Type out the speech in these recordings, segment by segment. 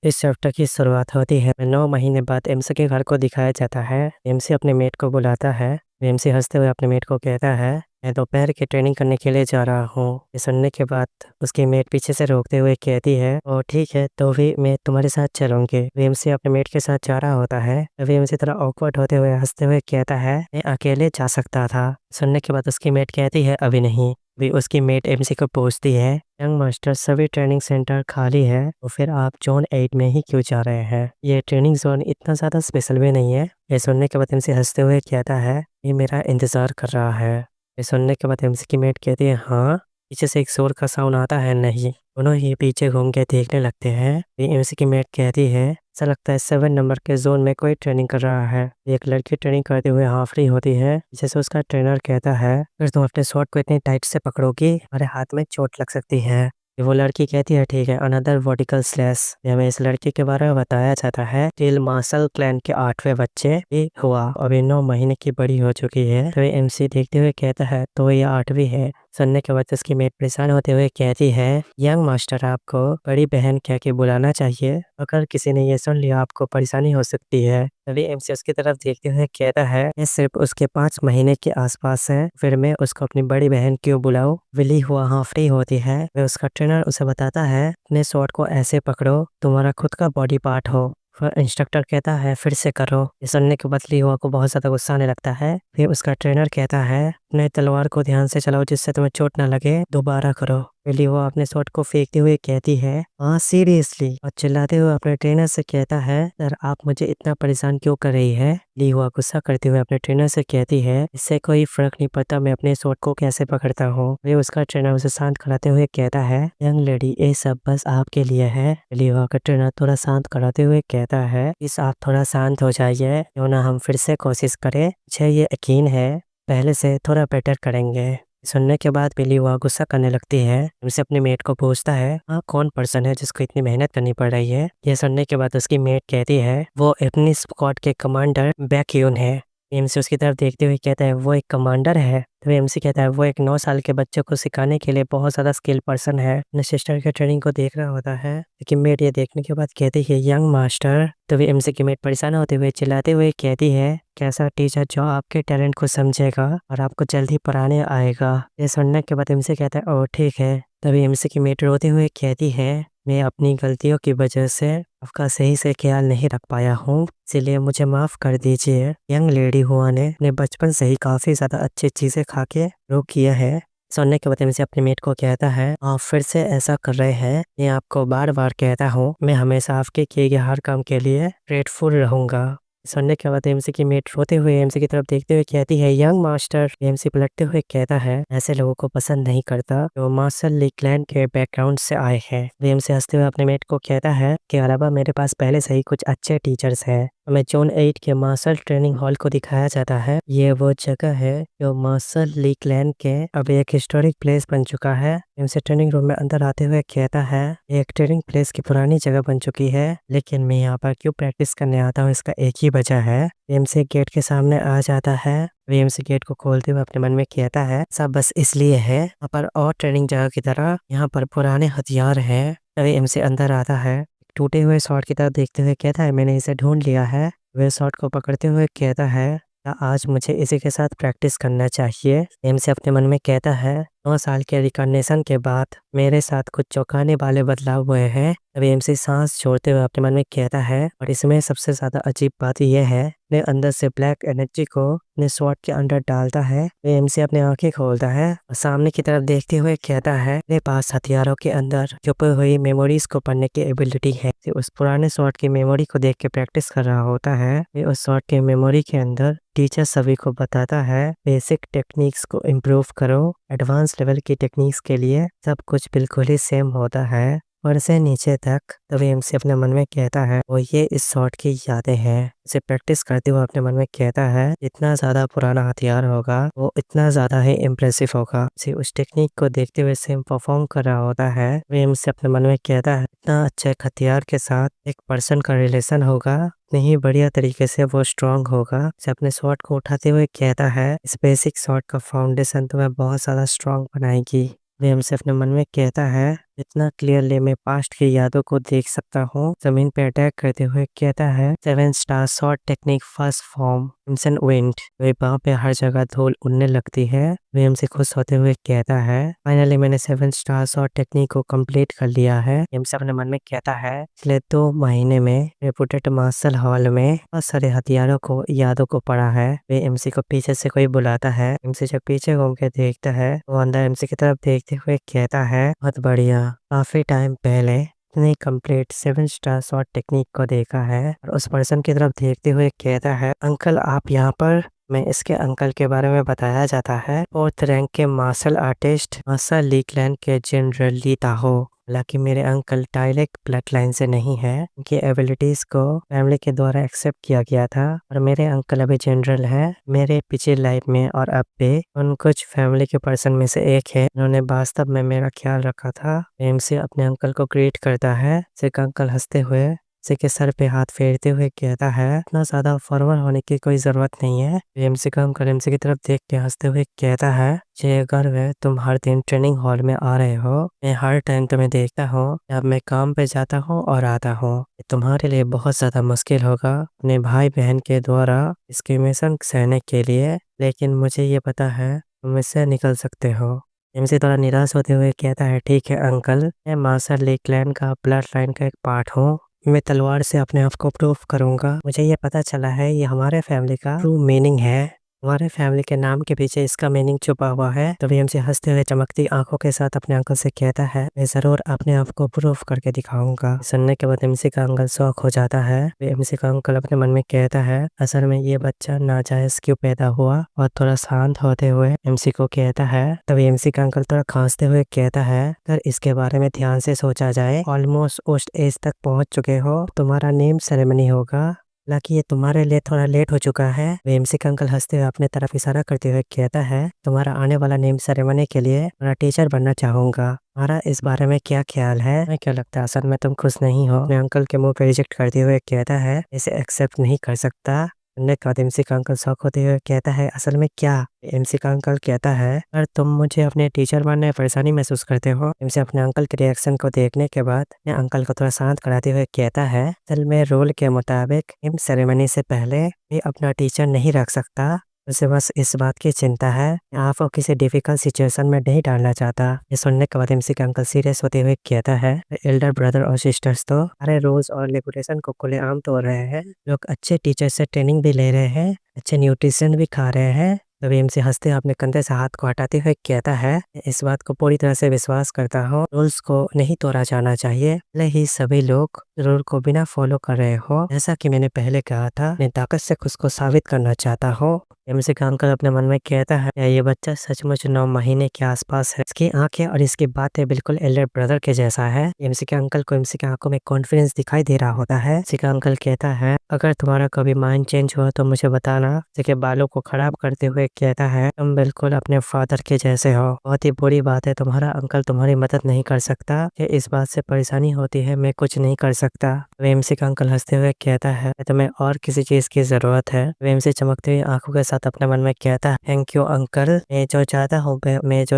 इस चैप्टर की शुरुआत होती है 9 महीने बाद एमसी के घर को दिखाया जाता है। एमसी अपने मेट को बुलाता है। एमसी हंसते हुए अपने मेट को कहता है, मैं दोपहर की ट्रेनिंग करने के लिए जा रहा हूँ। ये सुनने के बाद उसकी मेट पीछे से रोकते हुए कहती है, ओ ठीक है, तो भी मैं तुम्हारे साथ चलूंगी। एमसी अपने मेट के साथ जा रहा होता है। तभी एमसी थोड़ा ऑकवर्ड होते हुए हंसते हुए कहता है, मैं अकेले जा सकता था। सुनने के बाद उसकी मेट कहती है, अभी नहीं। भी उसकी मेट एमसी को पूछती है, यंग मास्टर सभी ट्रेनिंग सेंटर खाली है, तो फिर आप जोन 8 में ही क्यों जा रहे हैं? ये ट्रेनिंग जोन इतना ज़्यादा स्पेशल भी नहीं है। ये सुनने के बाद एमसी हंसते हुए कहता है, ये मेरा इंतज़ार कर रहा है। ये सुनने के बाद एमसी की मेट कहती है, हाँ। पीछे से एक शोर का साउंड आता है, नहीं। दोनों ही पीछे घूम के देखने लगते हैं। ये एमसी की मेट कहती है, ऐसा लगता है 7 नंबर के जोन में कोई ट्रेनिंग कर रहा है। एक लड़की ट्रेनिंग करते हुए हाफ रही होती है। जैसे उसका ट्रेनर कहता है, अगर तुम अपने शॉट को इतनी टाइट से पकड़ोगी, हमारे हाथ में चोट लग सकती है। वो लड़की कहती है, ठीक है, अनदर वर्टिकल स्लैश। हमें इस लड़की के बारे में बताया जाता है, टिल मार्शल क्लैन के 8वें बच्चे भी हुआ, अभी 9 महीने की बड़ी हो चुकी है। तो एमसी देखते हुए कहता है, तो ये 8वीं है। सुनने के बाद उसकी मेट परेशान होते हुए कहती है, यंग मास्टर आपको बड़ी बहन कह के बुलाना चाहिए, अगर किसी ने ये सुन लिया आपको परेशानी हो सकती है। तभी एमसी उसकी तरफ देखते हुए कहता है, ये सिर्फ उसके 5 महीने के आसपास है, फिर मैं उसको अपनी बड़ी बहन क्यों बुलाऊं? विली हुआ हाफ फ्री होती है। वह उसका ट्रेनर उसे बताता है, अपने शॉट को ऐसे पकड़ो तुम्हारा खुद का बॉडी पार्ट हो। फिर इंस्ट्रक्टर कहता है, फिर से करो। ये सुनने के बाद ली हुआ को बहुत ज्यादा गुस्सा आने लगता है। फिर उसका ट्रेनर कहता है, अपने तलवार को ध्यान से चलाओ जिससे तुम्हें चोट ना लगे, दोबारा करो। ली हुआ अपने शॉट को फेंकते हुए कहती है, हाँ सीरियसली, और चिल्लाते हुए अपने ट्रेनर से कहता है, सर आप मुझे इतना परेशान क्यों कर रही है? ली हुआ गुस्सा करते हुए अपने ट्रेनर से कहती है, इससे कोई फर्क नहीं पड़ता मैं अपने शॉट को कैसे पकड़ता हूँ। वे उसका ट्रेनर उसे शांत कराते हुए कहता है, यंग लेडी ये सब बस आपके लिए है। ली हुआ का ट्रेनर थोड़ा शांत कराते हुए कहता है, इस आप थोड़ा शांत हो जाइए, क्यों ना हम फिर से कोशिश करें, मुझे ये यकीन है पहले से थोड़ा बेटर करेंगे। सुनने के बाद बिली हुआ गुस्सा करने लगती है। उनसे अपने मेट को पूछता है, हाँ कौन पर्सन है जिसको इतनी मेहनत करनी पड़ रही है? यह सुनने के बाद उसकी मेट कहती है, वो अपनी स्क्वाड के कमांडर बैक्यून है। एमसी उसकी तरफ देखते हुए कहता है, वो एक कमांडर है? तो एमसी कहता है, वो एक 9 साल के बच्चे को सिखाने के लिए बहुत ज्यादा स्किल पर्सन है। अपने सिस्टर के ट्रेनिंग को देख रहा होता है। लेकिन मेट ये देखने के बाद कहती है, यंग मास्टर। तो वे एमसी की मेट परेशान होते हुए चिल्लाते हुए कहती है, कैसा टीचर जो आपके टैलेंट को समझेगा और आपको जल्दी पढ़ाने आएगा? ये सुनने के बाद एमसी कहता है, ओह ठीक है। तभी एमसी की मेट रोते हुए कहती है, मैं अपनी गलतियों की वजह से आपका सही से ख्याल नहीं रख पाया हूँ, इसलिए मुझे माफ कर दीजिए। यंग लेडी हुआ ने अपने बचपन से ही काफी ज्यादा अच्छी चीजें खा के ग्रो किया है। सुनने के बाद एमसी अपने मेट को कहता है, आप फिर से ऐसा कर रहे हैं, मैं आपको बार बार कहता हूँ, मैं हमेशा आपके किए गए हर काम के लिए ग्रेटफुल रहूंगा। सुनने के बाद एमसी की मेट रोते हुए एमसी की तरफ देखते हुए कहती है, यंग मास्टर। एमसी पलटते हुए कहता है, ऐसे लोगों को पसंद नहीं करता जो मार्शल ली क्लैन के बैकग्राउंड से आए हैं। एमसी हंसते हुए अपने मेट को कहता है, के अलावा मेरे पास पहले से ही कुछ अच्छे टीचर्स हैं। हमें जोन 8 के मार्शल ट्रेनिंग हॉल को दिखाया जाता है। ये वो जगह है जो मार्शल ली क्लैन के अब एक हिस्टोरिक प्लेस बन चुका है। एमसी ट्रेनिंग रूम में अंदर आते हुए कहता है, एक ट्रेनिंग प्लेस की पुरानी जगह बन चुकी है, लेकिन मैं यहाँ पर क्यों प्रैक्टिस करने आता हूँ इसका एक ही वजह है। एमसी गेट के सामने आ जाता है। एमसी गेट को खोलते हुए अपने मन में कहता है, सब बस इसलिए है, यहाँ पर और ट्रेनिंग जगह की तरह यहाँ पर पुराने हथियार हैं। तभी एमसी अंदर आता है। टूटे हुए शॉट की तरफ देखते हुए कहता है, मैंने इसे ढूंढ लिया है। वह शॉट को पकड़ते हुए कहता है, क्या आज मुझे इसी के साथ प्रैक्टिस करना चाहिए? एमसी अपने मन में कहता है, 9 साल के रिकॉग्निशन के बाद मेरे साथ कुछ चौंकाने वाले बदलाव हुए हैं। तभी एमसी सांस छोड़ते हुए अपने मन में कहता है, और इसमें सबसे ज्यादा अजीब बात यह है, अपने अंदर से ब्लैक एनर्जी को अपने स्वॉर्ड के अंदर डालता है। वे एमसी अपने आंखें खोलता है और सामने की तरफ देखते हुए कहता है, मेरे पास हथियारों के अंदर छुपी हुई मेमोरीज को पढ़ने की एबिलिटी है। उस पुराने स्वॉर्ड की मेमोरी को देख के प्रैक्टिस कर रहा होता है। वे उस स्वॉर्ड के मेमोरी के अंदर टीचर सभी को बताता है, बेसिक टेक्निक्स को इम्प्रूव करो, एडवांस लेवल की टेक्निक्स के लिए सब कुछ बिल्कुल ही सेम होता है, ऊपर से नीचे तक। तभी एमसी अपने मन में कहता है, वो ये इस शॉट की यादें हैं। इसे प्रैक्टिस करते हुए अपने मन में कहता है, जितना ज्यादा पुराना हथियार होगा वो इतना ज्यादा ही इम्प्रेसिव होगा। इसे उस टेक्निक को देखते हुए सेम परफॉर्म कर रहा होता है। वो एमसी अपने मन में कहता है, इतना अच्छे हथियार के साथ एक पर्सन का रिलेशन होगा, नहीं बढ़िया तरीके से वो स्ट्रांग होगा। इसे अपने शॉट को उठाते हुए कहता है, इस बेसिक शॉट का फाउंडेशन तुम्हें बहुत ज्यादा स्ट्रांग बनाएगी। वे हमसे अपने मन में कहता है, इतना क्लियरली मैं पास्ट की यादों को देख सकता हूँ। ज़मीन पे अटैक करते हुए कहता है 7 star shot technique first form crimson wind. मेरे पाँव पे हर जगह धूल उड़ने लगती है। विलियम से खुश होते हुए कहता है फाइनली मैंने 7 स्टार शॉट टेक्निक को कंप्लीट कर लिया है। विलियम से अपने मन में कहता है पिछले 2 महीने में रेपुटेड मार्शल हॉल में बहुत सारे हथियारों को यादों को पड़ा है। वे एमसी को पीछे से कोई बुलाता है। एमसी जब पीछे घूम के देखता है वो अंदर एमसी की तरफ देखते हुए कहता है बहुत बढ़िया, काफी टाइम पहले ने कंप्लीट 7 स्टार शॉट टेक्निक को देखा है। और उस पर्सन की तरफ देखते हुए कहता है अंकल आप यहाँ पर। मैं इसके अंकल के बारे में बताया जाता है 4th रैंक के मार्शल आर्टिस्ट मार्शल ली क्लैन के जनरल ली ताहो। हालांकि मेरे अंकल डायरेक्ट ब्लड लाइन से नहीं है, उनकी एबिलिटीज को फैमिली के द्वारा एक्सेप्ट किया गया था और मेरे अंकल अभी जनरल है। मेरे पिछले लाइफ में और अब भी उन कुछ फैमिली के पर्सन में से एक है उन्होंने वास्तव में मेरा ख्याल रखा था। एम से अपने अंकल को ग्रीट करता है। सिख अंकल हंसते हुए एमसी के सर पे हाथ फेरते हुए कहता है इतना ज्यादा फॉरवर्ड होने की कोई जरूरत नहीं है। एमसी का अंकल एमसी की तरफ देख के हंसते हुए कहता है मुझे गर्व है तुम हर दिन ट्रेनिंग हॉल में आ रहे हो। मैं हर टाइम तुम्हें देखता हूँ जब मैं काम पे जाता हूँ और आता हूँ। तुम्हारे लिए बहुत ज्यादा मुश्किल होगा अपने भाई बहन के द्वारा डिस्क्रिमिनेशन सहने के लिए, लेकिन मुझे ये पता है तुम इससे निकल सकते हो। एमसी थोड़ा निराश होते हुए कहता है ठीक है अंकल, मैं मार्शल ली क्लैन का ब्लड लाइन का एक पार्ट हूँ। मैं तलवार से अपने आप को प्रूफ करूंगा। मुझे ये पता चला है ये हमारे फैमिली का ट्रू मीनिंग है। हमारे फैमिली के नाम के पीछे इसका मीनिंग छुपा हुआ है। तभी एमसी हंसते हुए चमकती आंखों के साथ अपने अंकल से कहता है मैं जरूर अपने आप को प्रूफ करके दिखाऊंगा। सुनने के बाद एमसी का अंकल शौक हो जाता है। एमसी का अंकल अपने मन में कहता है असल में ये बच्चा नाजायज क्यों पैदा हुआ, और थोड़ा शांत होते हुए एमसी को कहता है। तभी एमसी का अंकल थोड़ा खांसते हुए कहता है अगर इसके बारे में ध्यान से सोचा जाए ऑलमोस्ट उस एज तक पहुंच चुके हो, तुम्हारा नेम सेरेमनी होगा। हालांकि ये तुम्हारे लिए थोड़ा लेट हो चुका है। एमसी का अंकल हंसते हुए अपने तरफ इशारा करते हुए कहता है तुम्हारा आने वाला नेम सेरेमनी के लिए मैं टीचर बनना चाहूंगा। तुम्हारा इस बारे में क्या ख्याल है? मैं क्या लगता है असल में तुम खुश नहीं हो? अपने अंकल के मुंह पे रिजेक्ट करते हुए कहता है इसे एक्सेप्ट नहीं कर सकता। सुनने के बाद एमसी का अंकल शौक होते हुए कहता है असल में क्या? एमसी का अंकल कहता है अगर तुम मुझे अपने टीचर बनने में परेशानी महसूस करते हो। एमसी अपने अंकल के रिएक्शन को देखने के बाद अपने अंकल को थोड़ा शांत कराते हुए कहता है असल में रूल के मुताबिक नेम सेरेमनी से पहले भी अपना टीचर नहीं रख सकता। उसे बस इस बात की चिंता है आपको किसी डिफिकल्ट सिचुएशन में नहीं डालना चाहता। ये सुनने के बाद एमसी का अंकल सीरियस होते हुए कहता है एल्डर ब्रदर और सिस्टर्स तो सारे रूल्स और रेगुलेशन को खुलेआम तोड़ रहे हैं। लोग अच्छे टीचर से ट्रेनिंग भी ले रहे हैं, अच्छे न्यूट्रिशन भी खा रहे हैं। तभी एमसी हंसते अपने कंधे से हाथ को हटाते हुए कहता है इस बात को पूरी तरह से विश्वास करता हूँ रूल्स को नहीं तोड़ा जाना चाहिए, भले ही सभी लोग रूल को बिना फॉलो कर रहे हो। जैसा कि मैंने पहले कहा था मैं ताकत से खुद को साबित करना चाहता हूँ। एमसी का अंकल अपने मन में कहता है ये बच्चा सचमुच 9 महीने के आसपास है। इसकी आंखें और इसकी बातें बिल्कुल एल्डर ब्रदर के जैसा है। एमसी के अंकल को एमसी की आंखों में कॉन्फिडेंस दिखाई दे रहा होता है। एमसी का अंकल कहता है अगर तुम्हारा कभी माइंड चेंज हुआ तो मुझे बताना। एमसी के बालों को खराब करते हुए कहता है तुम बिल्कुल अपने फादर के जैसे हो। बहुत ही बुरी बात है तुम्हारा अंकल तुम्हारी मदद नहीं कर सकता। इस बात से परेशानी होती है, मैं कुछ नहीं कर सकता। एमसी का अंकल हंसते हुए कहता है तुम्हें और किसी चीज की जरूरत है। एमसी चमकते हुए आंखों के साथ अपने मन में कहता है थैंक यू अंकल, मैं जो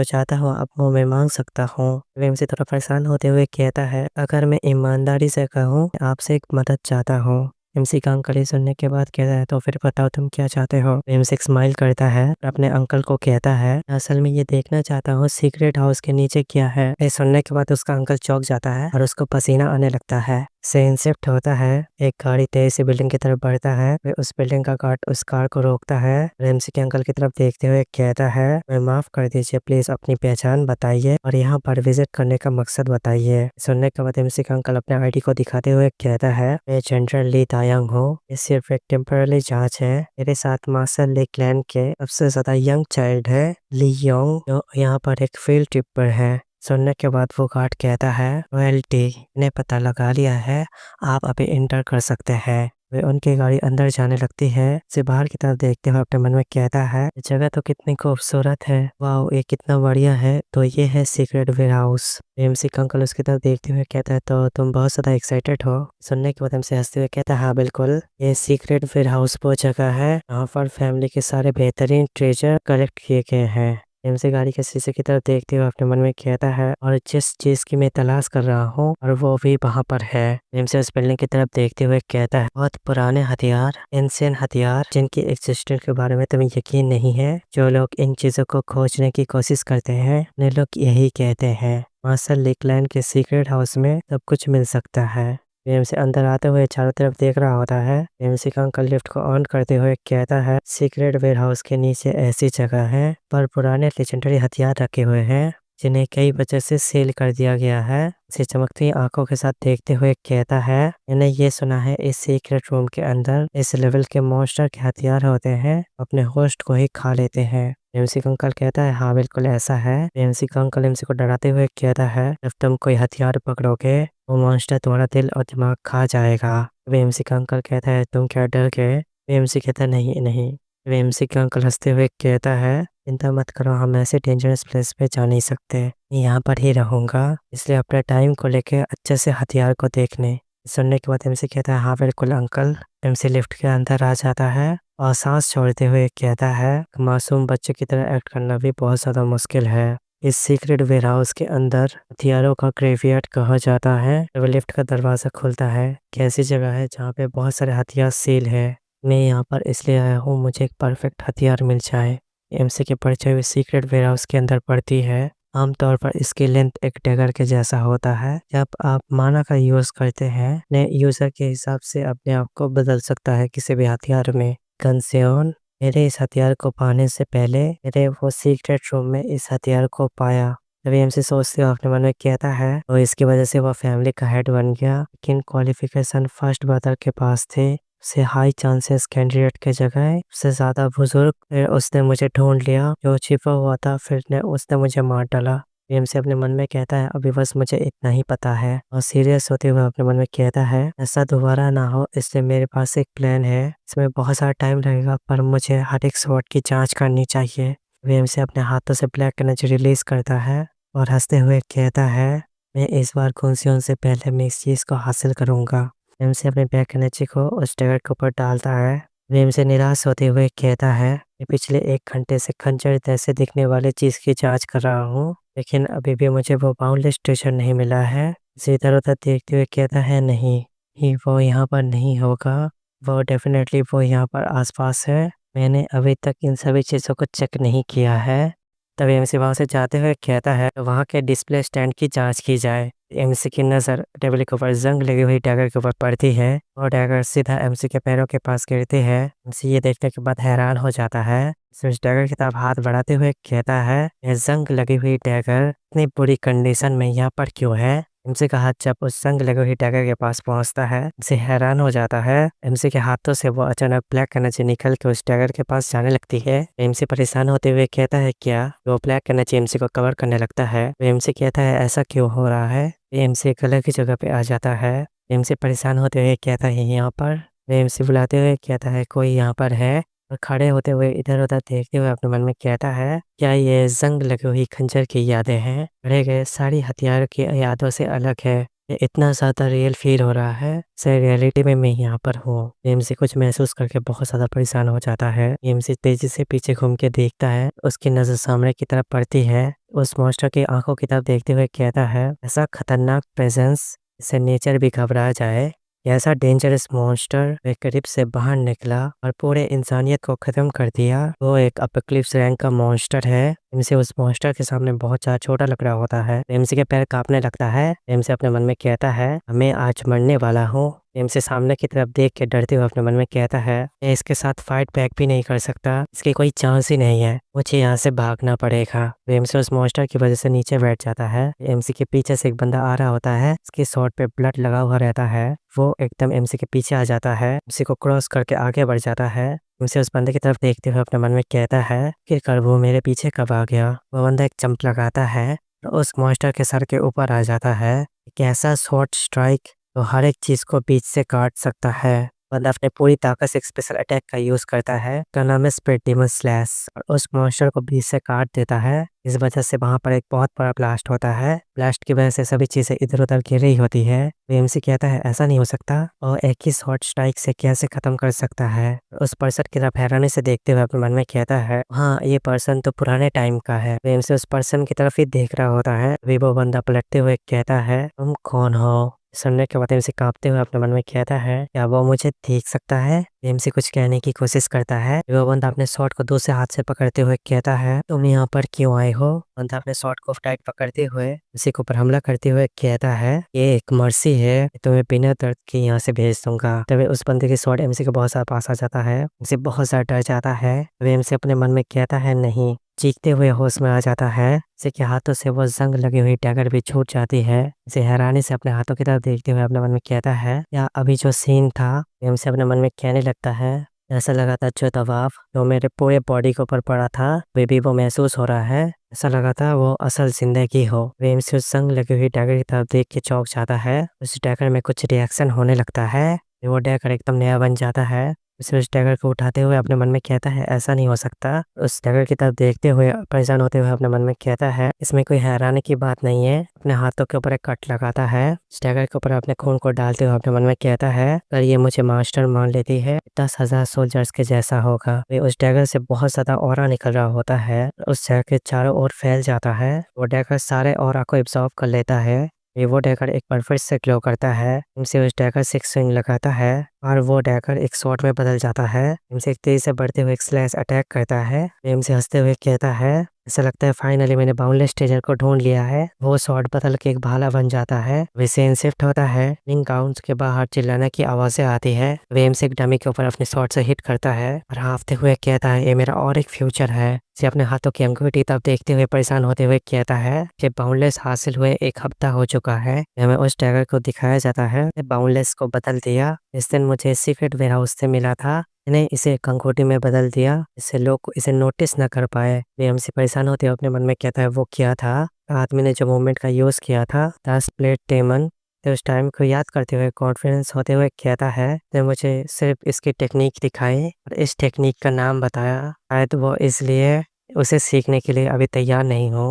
चाहता हूँ अब वो मैं मांग सकता हूँ। एमसी थोड़ा परेशान होते हुए कहता है अगर मैं ईमानदारी से कहूँ आपसे एक मदद चाहता हूँ। एमसी का अंकल ये सुनने के बाद कहता है तो फिर बताओ तुम क्या चाहते हो। एमसी स्माइल करता है और अपने अंकल को कहता है असल में ये देखना चाहता हूँ सीक्रेट हाउस के नीचे क्या है। ये सुनने के बाद उसका अंकल चौंक जाता है और उसको पसीना आने लगता है। सीन शिफ्ट होता है, एक गाड़ी तेज से बिल्डिंग की तरफ बढ़ता है। वे उस बिल्डिंग का गार्ड उस कार को रोकता है। एमसी के अंकल की तरफ देखते हुए कहता है मैं माफ कर दीजिए, प्लीज अपनी पहचान बताइए और यहाँ पर विजिट करने का मकसद बताइए। सुनने के बाद एमसी का अंकल अपने आईडी को दिखाते हुए कहता है मैं जनरल ली दायंग हूँ, ये सिर्फ एक टेम्पररी जांच है। मेरे साथ मार्शल ली क्लैन के सबसे ज्यादा यंग चाइल्ड है ली योंग, जो यहाँ पर एक फील्ड ट्रिप पर है। सुनने के बाद वो गार्ड कहता है रॉयल्टी ने पता लगा लिया है, आप अभी इंटर कर सकते हैं। वे उनकी गाड़ी अंदर जाने लगती है। से बाहर की तरफ देखते हुए अपने मन में कहता है जगह तो कितनी खूबसूरत है, वाह ये कितना बढ़िया है। तो ये है सीक्रेट वेयर हाउस। एमसी का अंकल उसकी तरफ देखते हुए कहता है तो तुम बहुत ज्यादा एक्साइटेड हो। सुनने के बाद हमसे हंसते हुए कहता है हाँ बिल्कुल, ये सीक्रेट वेयर हाउस वो जगह है जहाँ पर फैमिली के सारे बेहतरीन ट्रेजर कलेक्ट किए गए हैं। एमसी गाड़ी के शीशे की तरफ देखते हुए अपने मन में कहता है, और जिस चीज की मैं तलाश कर रहा हूँ और वो भी वहाँ पर है। एमसी उस बिल्डिंग की तरफ देखते हुए कहता है, बहुत पुराने हथियार, एंशिएंट हथियार जिनकी एग्जिस्टेंस के बारे में तुम्हें यकीन नहीं है। जो लोग इन चीजों को खोजने की कोशिश करते हैं उन्हें लोग यही कहते हैं, मार्शल लेकलैंड के सीक्रेट हाउस में सब कुछ मिल सकता है। एमसी अंदर आते हुए चारों तरफ देख रहा होता है। एमसी का अंकल लिफ्ट को ऑन करते हुए कहता है, सीक्रेट वेयर हाउस के नीचे ऐसी जगह है पर पुराने लेजेंडरी हथियार रखे हुए हैं जिन्हें कई वजह से सील कर दिया गया है। उसे चमकती आंखों के साथ देखते हुए कहता है, मैंने ये सुना है इस सीक्रेट रूम के अंदर इस लेवल के मॉन्स्टर के हथियार होते हैं, अपने होस्ट को ही खा लेते हैं। एमसी का अंकल कहता है, हाँ बिल्कुल ऐसा है। एमसी का अंकल एमसी को डराते हुए कहता है, जब तुम कोई हथियार पकड़ोगे वो मॉन्स्टर तुम्हारा दिल और दिमाग खा जाएगा। एमसी का अंकल कहता है, तुम क्या डर गए? एमसी कहता है, नहीं नहीं। एमसी का अंकल हंसते हुए कहता है, चिंता मत करो, हम ऐसे डेंजरस प्लेस पे जा नहीं सकते, मैं यहाँ पर ही रहूंगा, इसलिए अपने टाइम को लेके अच्छे से हथियार को देखने। सुनने के बाद एमसी कहता है, हाँ बिल्कुल अंकल। एमसी लिफ्ट के अंदर आ जाता है और सांस छोड़ते हुए कहता है, मासूम बच्चे की तरह एक्ट करना भी बहुत ज़्यादा मुश्किल है। इस सीक्रेट वेयर हाउस के अंदर हथियारों का ग्रेवयार्ड कहा जाता है। जब लिफ्ट का दरवाज़ा खुलता है, कैसी जगह है जहाँ पे बहुत सारे हथियार सील है। मैं यहाँ पर इसलिए आया हूँ, मुझे एक परफेक्ट हथियार मिल जाए। एमसी के परिचय हुए सीक्रेट वेयर हाउस के अंदर पड़ती है। आमतौर पर इसकी लेंथ एक डैगर के जैसा होता है। जब आप माना का यूज करते हैं, नए यूजर के हिसाब से अपने आप को बदल सकता है किसी भी हथियार में। कंसेओन, मेरे इस हथियार को पाने से पहले मेरे वो सीक्रेट रूम में इस हथियार को पाया। जब एमसी सोचते हुए अपने मन में कहता है, तो इसकी वजह से वो फैमिली का हेड बन गया, लेकिन क्वालिफिकेशन फर्स्ट ब्रदर के पास थे। से हाई चांसेस कैंडिडेट के जगह उससे ज़्यादा बुजुर्ग, फिर उसने मुझे ढूंढ लिया, जो छिपा हुआ था फिर उसने मुझे मार डाला। एमसी अपने मन में कहता है, अभी बस मुझे इतना ही पता है, और सीरियस होते हुए अपने मन में कहता है, ऐसा दोबारा ना हो इसलिए मेरे पास एक प्लान है। इसमें बहुत सारा टाइम लगेगा पर मुझे हर एक शॉट की जांच करनी चाहिए। एमसी अपने हाथों से ब्लैक एनर्जी रिलीज करता है और हंसते हुए कहता है, मैं इस बार खुशियों से पहले मैं इस चीज़ को हासिल करूँगा। एमसी अपने ब्लैक एनर्जी को उस टैगर के ऊपर डालता है। एमसी निराश होते हुए कहता है, मैं पिछले 1 घंटे से खंजर जैसे दिखने वाले चीज़ की जांच कर रहा हूँ, लेकिन अभी भी मुझे वो बाउंडलेस ट्रेजर नहीं मिला है। इसे इधर उधर देखते हुए कहता है, नहीं ही वो यहाँ पर नहीं होगा, वो डेफिनेटली वो यहाँ पर आसपास है, मैंने अभी तक इन सभी चीज़ों को चेक नहीं किया है। तभी एमसी वहाँ से जाते हुए कहता है, वहाँ के डिस्प्ले स्टैंड की जांच की जाए। एमसी की नज़र टेबल के ऊपर जंग लगी हुई डैगर के ऊपर पड़ती है और डैगर सीधा एमसी के पैरों के पास गिरती है। एमसी ये देखने के बाद हैरान हो जाता है। उस डैगर की तरफ हाथ बढ़ाते हुए कहता है, यह जंग लगी हुई डैगर इतनी बुरी कंडीशन में यहाँ पर क्यों है? एमसी का हाथ जब उस जंग लगी हुई डैगर के पास पहुंचता है, उसे हैरान हो जाता है। एमसी के हाथों से वो अचानक ब्लैक एनर्जी निकल के उस डैगर के पास जाने लगती है। एमसी परेशान होते हुए कहता है, क्या? वो ब्लैक एनर्जी एमसी को कवर करने लगता है। एमसी कहता है, ऐसा क्यों हो रहा है? एमसी एक अलग ही जगह पे आ जाता है। एमसी परेशान होते हुए कहता है, यहाँ पर। एमसी बुलाते हुए कहता है, कोई यहाँ पर है? और खड़े होते हुए इधर उधर देखते हुए अपने मन में कहता है, क्या ये जंग लगी हुई खंजर की यादें हैं? रह गए सारी हथियारों की यादों से अलग है। ये इतना ज़्यादा रियल फील हो रहा है, से रियलिटी में मैं यहाँ पर हूँ। एमसी कुछ महसूस करके बहुत ज़्यादा परेशान हो जाता है। एमसी तेजी से पीछे घूम के देखता है, उसकी नज़र सामने की तरफ पड़ती है। उस मॉन्स्टर की आंखों की तरफ देखते हुए कहता है, ऐसा खतरनाक प्रेजेंस, इससे नेचर भी घबरा जाए। ऐसा डेंजरस मॉन्स्टर वे करीब से बाहर निकला और पूरे इंसानियत को खत्म कर दिया। वो एक अपोकलिप्स रैंक का मॉन्स्टर है। एमसी उस मॉन्स्टर के सामने बहुत ज़्यादा छोटा लग रहा होता है। एमसी के पैर कांपने लगता है। एमसी अपने मन में कहता है, मैं आज मरने वाला हूँ। एमसी सामने की तरफ देख के डरते हुए अपने मन में कहता है, मैं इसके साथ फाइट बैक भी नहीं कर सकता, इसकी कोई चांस ही नहीं है, मुझे यहाँ से भागना पड़ेगा। एमसी उस मॉन्स्टर की वजह से नीचे बैठ जाता है। एमसी के पीछे से एक बंदा आ रहा होता है, उसकी शॉर्ट पे ब्लड लगा हुआ रहता है। वो एकदम एमसी के पीछे आ जाता है, एमसी को क्रॉस करके आगे बढ़ जाता है। एमसी उस बंदे की तरफ देखते हुए अपने मन में कहता है कि कर वो मेरे पीछे कब आ गया। वो बंदा एक जंप लगाता है और उस मॉन्स्टर के सर के ऊपर आ जाता है। एक ऐसा शॉर्ट स्ट्राइक तो हर एक चीज को बीच से काट सकता है। बंदा अपने पूरी ताकत से एक स्पेशल अटैक का यूज़ करता है, उसका नाम है स्प्लिट डेमन स्लैश, और उस मॉन्स्टर को बीच से काट देता है। इस वजह से वहाँ पर एक बहुत बड़ा ब्लास्ट होता है। ब्लास्ट की वजह से सभी चीज़ें इधर-उधर गिर रही होती है। वीएमसी कहता है ऐसा नहीं हो सकता, और एक ही शॉट स्ट्राइक से कैसे ख़त्म कर सकता है। उस पर्सन की तरफ हैरानी से देखते हुए अपने मन में कहता है, हाँ ये पर्सन तो पुराने टाइम का है। वीएमसी उस पर्सन की तरफ ही देख रहा होता है। अभी वो बंदा पलटते हुए कहता है, तुम कौन हो? सुनने के बाद एमसी कांपते हुए अपने मन में कहता है, क्या वो मुझे देख सकता है? एमसी कुछ कहने की कोशिश करता है। वो बंदा अपने शॉट को दूसरे हाथ से पकड़ते हुए कहता है, तुम यहाँ पर क्यों आए हो? बंदा अपने शॉट को टाइट पकड़ते हुए एमसी के ऊपर हमला करते हुए कहता है, ये एक मर्सी है, तुम्हें बिना दर्द के यहाँ से भेज दूंगा। तभी उस बंदे की शॉट एमसी के बहुत सारा पास आ जाता है। एमसी बहुत सारा डर जाता है। वे एमसी अपने मन में कहता है नहीं, चीखते हुए होश में आ जाता है। इसे के हाथों से वो जंग लगी हुई डैगर भी छूट जाती है। इसे हैरानी से अपने हाथों की तरफ देखते हुए अपने मन में कहता है, या अभी जो सीन था, हमसे अपने मन में कहने लगता है, ऐसा लगा था जो दबाव जो मेरे पूरे बॉडी के ऊपर पड़ा था, वे भी वो महसूस हो रहा है। ऐसा लगा था वो असल जिंदगी हो। वेम से उस जंग लगी हुई डैगर की तरफ देख के चौंक जाता है। उस डैगर में कुछ रिएक्शन होने लगता है। वो डैगर एकदम नया बन जाता है। उसे उस डैगर को उठाते हुए अपने मन में कहता है ऐसा नहीं हो सकता। उस डैगर की तरफ देखते हुए परेशान होते हुए अपने मन में कहता है, इसमें कोई हैरानी की बात नहीं है। अपने हाथों के ऊपर एक कट लगाता है। उस डैगर के ऊपर अपने खून को डालते हुए अपने मन में कहता है, अगर ये मुझे मास्टर मान लेती है 10,000 सोल्जर्स के जैसा होगा। वे उस डैगर से बहुत ज्यादा ऑरा निकल रहा होता है। उस डैगर के चारों ओर फैल जाता है। वो डैगर सारे ऑरा को एब्जॉर्ब कर लेता है। वो डैगर एक परफेक्ट से ग्लो करता है। इनसे उस डैगर से एक स्विंग लगाता है और वो डैगर एक शॉट में बदल जाता है। इनसे एक तेजी से बढ़ते हुए एक स्लैश अटैक करता है। इनसे हंसते हुए कहता है, ऐसा लगता है फाइनली मैंने बाउंडलेस ट्रेजर को ढूंढ लिया है। वो शॉट बदल के एक भाला बन जाता है। वैसे शिफ्ट होता है। रिंग काउंट्स के बाहर चिल्लाने की आवाजें आती है। वेम से एक डमी के ऊपर अपने शॉट से हिट करता है और हाफते हुए कहता है, ये मेरा और एक फ्यूचर है। से अपने हाथों की अंगूठी तब देखते हुए परेशान होते हुए कहता है कि बाउंडलेस हासिल हुए 1 हफ्ता हो चुका है। हमें उस डैगर को दिखाया जाता है, बाउंडलेस को बदल दिया। इस दिन मुझे सीक्रेट वेयरहाउस से मिला था। मैंने इसे एक अंगूठी में बदल दिया, इससे लोग इसे नोटिस न कर पाए। वे हमसे परेशान होते हुए अपने मन में कहता है, वो क्या था? आदमी ने जो मूवमेंट का यूज किया था, द स्प्लिट डेमन। तो उस टाइम को याद करते हुए कॉन्फिडेंस होते हुए कहता है, तो मुझे सिर्फ इसकी टेक्निक दिखाई और इस टेक्निक का नाम बताया। शायद वो इसलिए उसे सीखने के लिए अभी तैयार नहीं हो।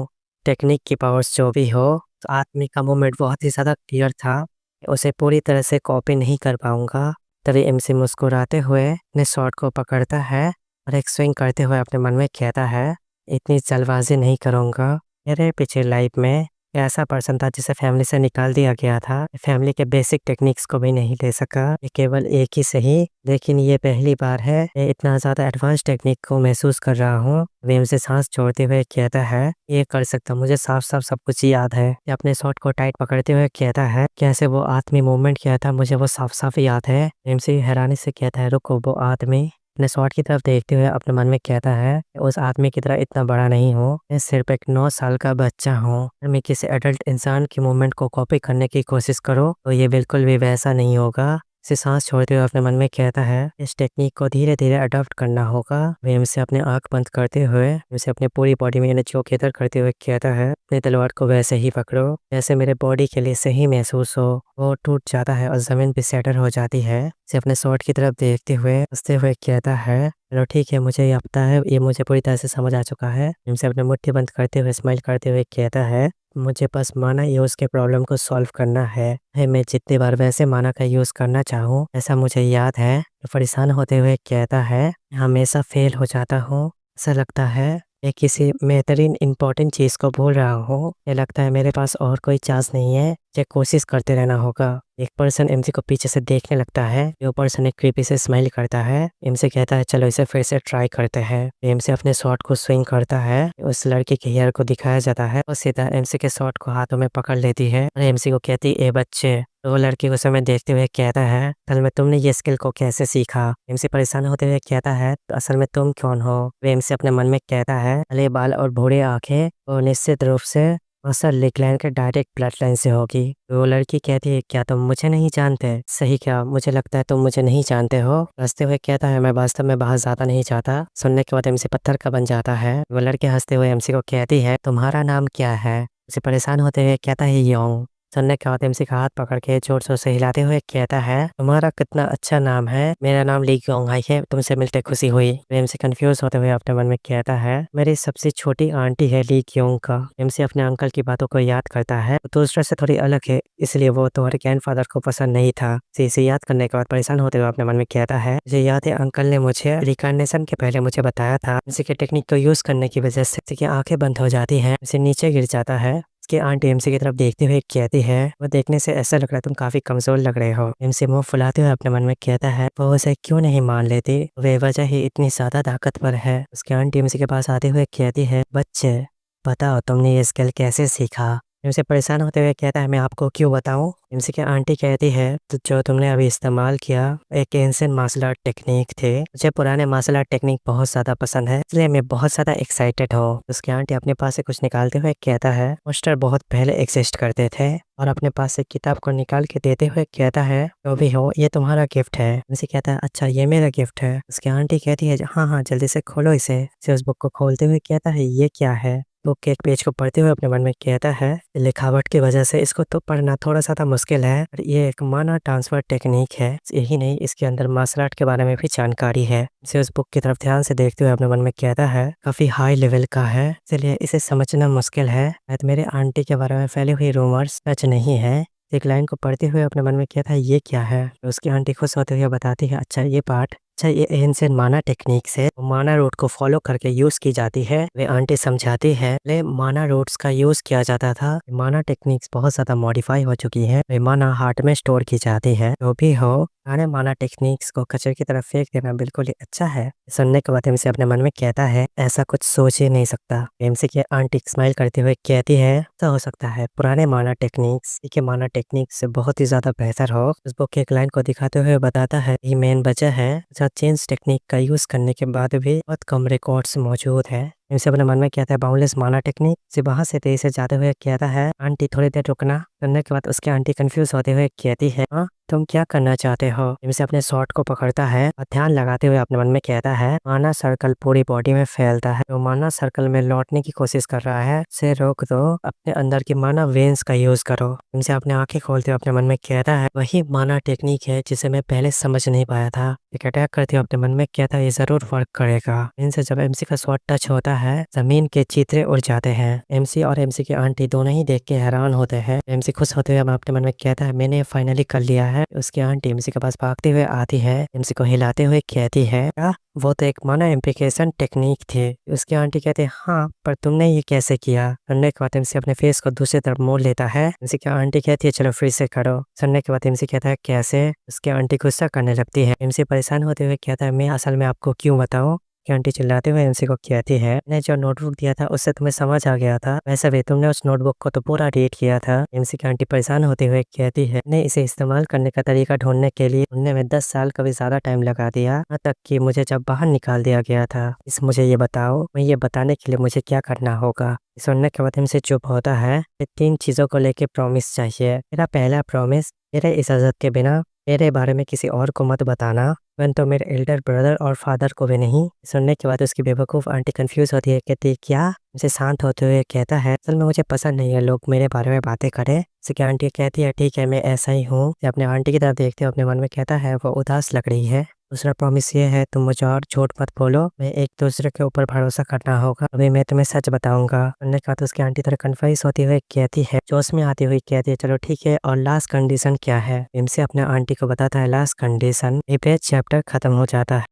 टेक्निक की पावर्स जो भी हो, तो आदमी का मूवमेंट बहुत ही ज़्यादा क्लियर था, उसे पूरी तरह से कॉपी नहीं कर पाऊंगा। तभी एमसी मुस्कुराते हुए अपने शॉट को पकड़ता है और एक स्विंग करते हुए अपने मन में कहता है, इतनी जल्दबाजी नहीं करूंगा। मेरे पिछले लाइफ में ऐसा पर्सन था जिसे फैमिली से निकाल दिया गया था। फैमिली के बेसिक टेक्निक्स को भी नहीं ले सका। ये केवल एक ही सही, लेकिन ये पहली बार है मैं इतना ज़्यादा एडवांस टेक्निक को महसूस कर रहा हूँ। वेम से सांस छोड़ते हुए कहता है, ये कर सकता, मुझे साफ साफ सब कुछ याद है। ये अपने शॉट को टाइट पकड़ते हुए कहता है, कैसे वो आदमी मूवमेंट किया था मुझे वो साफ साफ याद है। वेम से हैरानी से कहता है, रुको, वो आदमी? अपने शॉट की तरफ देखते हुए अपने मन में कहता है, उस आदमी की तरह इतना बड़ा नहीं हूँ, मैं सिर्फ एक 9 साल का बच्चा हूँ। मैं किसी एडल्ट इंसान की मूवमेंट को कॉपी करने की कोशिश करो तो ये बिल्कुल भी वैसा नहीं होगा। से सांस छोड़ते हुए अपने मन में कहता है, इस टेक्निक को धीरे धीरे अडॉप्ट करना होगा। वे हमसे अपने आंख बंद करते हुए उसे अपने पूरी बॉडी में एनर्जी को केंद्र करते हुए कहता है, अपने तलवार को वैसे ही पकड़ो जैसे मेरे बॉडी के लिए सही महसूस हो। वो टूट जाता है और जमीन भी सेटल हो जाती है। से अपने शॉट की तरफ देखते हुए हंसते हुए कहता है, चलो ठीक है, मुझे ये पता है, ये मुझे पूरी तरह से समझ आ चुका है। हमसे अपने मुट्ठी बंद करते हुए स्माइल करते हुए कहता है, मुझे बस माना यूज के प्रॉब्लम को सॉल्व करना है मैं जितनी बार वैसे माना का यूज करना चाहूँ ऐसा मुझे याद है। परेशान होते हुए कहता है, हमेशा फेल हो जाता हूँ। ऐसा लगता है मैं किसी बेहतरीन इम्पोर्टेंट चीज को भूल रहा हूँ। ये लगता है मेरे पास और कोई चांस नहीं है, मुझे कोशिश करते रहना होगा। एक पर्सन एमसी को पीछे से देखने लगता है। वो पर्सन एक क्रीपी से स्माइल करता है। एमसी कहता है, चलो इसे फिर से ट्राई करते हैं। एमसी अपने शॉट को स्विंग करता है। उस लड़की के हेयर को दिखाया जाता है और सीधा एमसी के शॉट को हाथों में पकड़ लेती है और एमसी को कहती, ए बच्चे। तो वो लड़की को समय देखते हुए कहता है, असल में तुमने ये स्किल को कैसे सीखा? एमसी परेशान होते हुए कहता है, तो असल में तुम कौन हो? वो एमसी अपने मन में कहता है, काले बाल और भूरे आंखें और निश्चित रूप से सर लिकलैंड के डायरेक्ट ब्लड लाइन से होगी। वो लड़की कहती है, क्या तुम मुझे नहीं जानते? सही क्या, मुझे लगता है तुम मुझे नहीं जानते हो। हंसते हुए कहता है, मैं वास्तव में बाहर ज्यादा नहीं चाहता। सुनने के बाद एमसी पत्थर का बन जाता है। वो लड़की हंसते हुए एमसी को कहती है, तुम्हारा नाम क्या है? उसे परेशान होते हुए कहता है, योंग। सुनने के बाद एमसी का हाथ पकड़ के जोर-जोर से हिलाते हुए कहता है, तुम्हारा कितना अच्छा नाम है, मेरा नाम ली क्योंग है, तुमसे मिलते खुशी हुई। एमसी कंफ्यूज होते हुए अपने मन में कहता है, मेरी सबसे छोटी आंटी है ली क्योंग का। एमसी अपने अंकल की बातों को याद करता है, वो दूसरे से थोड़ी अलग है, इसलिए वो तुम्हारे ग्रैंडफादर को पसंद नहीं था। इसे याद करने के बाद परेशान होते हुए अपने मन में कहता है, मुझे याद है अंकल ने मुझे रिकार्नेशन के पहले मुझे बताया था, इसी के टेक्निक को यूज करने की वजह से इसकी आंखें बंद हो जाती हैं, इसे नीचे गिर जाता है। उसकी आंटी एमसी की तरफ देखते हुए कहती है, वो देखने से ऐसा लग रहा है तुम काफी कमजोर लग रहे हो। एमसी मुंह फुलाते हुए अपने मन में कहता है, वो उसे क्यों नहीं मान लेती, वे वजह ही इतनी ज्यादा ताकतवर है। उसकी आंटी एमसी के पास आते हुए कहती है, बच्चे बताओ तुमने ये स्किल कैसे सीखा। एमसी परेशान होते हुए कहता है, मैं आपको क्यों बताऊं। एमसी की आंटी कहती है, तो जो तुमने अभी इस्तेमाल किया एक एंशिएंट मार्शल आर्ट टेक्निक थे, मुझे पुराने मार्शल आर्ट टेक्निक बहुत ज्यादा पसंद है, इसलिए मैं बहुत ज्यादा एक्साइटेड हूँ। उसकी आंटी अपने पास से कुछ निकालते हुए कहता है, मास्टर बहुत पहले एग्जिस्ट करते थे, और अपने पास से किताब को निकाल के देते हुए कहता है, जो भी हो ये तुम्हारा गिफ्ट है। एमसी कहता है, अच्छा ये मेरा गिफ्ट है। उसकी आंटी कहती है, हाँ हाँ जल्दी से खोलो इसे। उस बुक को खोलते हुए कहता है, ये क्या है। बुक के एक पेज को पढ़ते हुए अपने मन में कहता है, लिखावट की वजह से इसको तो पढ़ना थोड़ा सा मुश्किल है, और ये एक माना ट्रांसफर टेक्निक है। यही नहीं, इसके अंदर मार्शल आर्ट के बारे में भी जानकारी है। इसे उस बुक की तरफ ध्यान से देखते हुए अपने मन में कहता है, काफी हाई लेवल का है, इसलिए इसे समझना मुश्किल है। शायद मेरे आंटी के बारे में फैली हुई रूमर्स सच नहीं है। एक लाइन को पढ़ते हुए अपने मन में कहता है, ये क्या है। तो उसकी आंटी खुश होते हुए बताती है, अच्छा ये पार्ट, अच्छा ये एंशिएंट माना टेक्निक से माना रूट को फॉलो करके यूज की जाती है। वे आंटी समझाती है, पहले माना रूट्स का यूज किया जाता था, माना टेक्निक्स बहुत ज्यादा मॉडिफाई हो चुकी है, वे माना हार्ट में स्टोर की जाती है। जो भी हो, पुराने माना टेक्निक्स को कचरे की तरफ फेंक देना बिल्कुल ही अच्छा है। सुनने के बाद एमसी अपने मन में कहता है, ऐसा कुछ सोच ही नहीं सकता। एमसी की आंटी स्माइल करते हुए कहती है, ऐसा हो सकता है पुराने माना टेक्निक्स के माना टेक्निक्स से बहुत ही ज्यादा बेहतर हो। उस बुक के एक लाइन को दिखाते हुए बताता है, ये मेन वजह है चेंज टेक्निक का यूज करने के बाद भी बहुत कम रिकॉर्ड्स मौजूद है। इनसे अपने मन में कहता है, बाउंडलेस माना टेक्निक से वहां से तेजी से जाते हुए कहता है, आंटी थोड़ी देर रुकना। सुनने के बाद उसकी आंटी कंफ्यूज होते हुए कहती है, हाँ तुम क्या करना चाहते हो। इनसे अपने शॉट को पकड़ता है और ध्यान लगाते हुए अपने मन में कहता है, माना सर्कल पूरी बॉडी में फैलता है, तो माना सर्कल में लौटने की कोशिश कर रहा है, उसे रोक दो, अपने अंदर की माना वेन्स का यूज करो। इनसे अपने आंखें खोलते हुए अपने मन में कहता है, वही माना टेक्निक है जिसे मैं पहले समझ नहीं पाया था। एक अटैक करते हुए अपने मन में कहता है, ये जरूर वर्क करेगा। इनसे जब एमसी का शॉट टच होता है, जमीन के चित्रे उड़ जाते हैं। एमसी और एमसी की आंटी दोनों ही देख के हैरान होते हैं। एमसी खुश होते हुए अपने मन में कहता है, मैंने फाइनली कर लिया है। उसकी आंटी एमसी के पास भागते हुए आती है, एमसी को हिलाते हुए कहती है, क्या वो तो एक माना इम्प्लीकेशन टेक्निक थी। उसकी आंटी कहते हैं, हाँ पर तुमने ये कैसे किया। सुनने के बाद एमसी अपने फेस को दूसरी तरफ मोड़ लेता है। एमसी की आंटी कहती है, चलो फिर से करो। सुनने के बाद एमसी कहता है, कैसे। उसकी आंटी गुस्सा करने लगती है। एमसी परेशान होते हुए कहता है, मैं असल में आपको क्यों बताऊं। की आंटी चिल्लाते हुए एमसी को कहती है, मैंने जो नोटबुक दिया था उससे तुम्हें समझ आ गया था, वैसे भी तुमने उस नोटबुक को तो पूरा रीड किया था। एमसी की आंटी परेशान होते हुए कहती है, मैंने इसे इस्तेमाल करने का तरीका ढूंढने के लिए उनने में 10 साल का भी ज्यादा टाइम लगा दिया, यहाँ तक कि मुझे जब बाहर निकाल दिया गया था। इस मुझे ये बताओ, मैं ये बताने के लिए मुझे क्या करना होगा। सुनने के बाद एमसी चुप होता है। 3 चीजों को लेके प्रॉमिस चाहिए। मेरा पहला प्रॉमिस, मेरे इजाजत के बिना मेरे बारे में किसी और को मत बताना, वन तो मेरे एल्डर ब्रदर और फादर को भी नहीं। सुनने के बाद उसकी बेवकूफ़ आंटी कंफ्यूज होती है, कहती क्या। उसे शांत होते हुए कहता है, असल में मुझे पसंद नहीं है लोग मेरे बारे में बातें करें। उसकी आंटी कहती है, ठीक है मैं ऐसा ही हूँ। अपने आंटी की तरफ देखते हुए अपने मन में कहता है, वो उदास लग रही है। दूसरा प्रॉमिस ये है, तुम मुझे और झूठ मत बोलो, मैं एक दूसरे के ऊपर भरोसा करना होगा, अभी मैं तुम्हें सच बताऊंगा। सुनने के बाद उसकी आंटी तरह कन्फ्यूज होती हुई कहती है, जोश में आती हुई कहती है, चलो ठीक है, और लास्ट कंडीशन क्या है। एमसी अपने आंटी को बताता है, लास्ट कंडीशन, ये चैप्टर खत्म हो जाता है।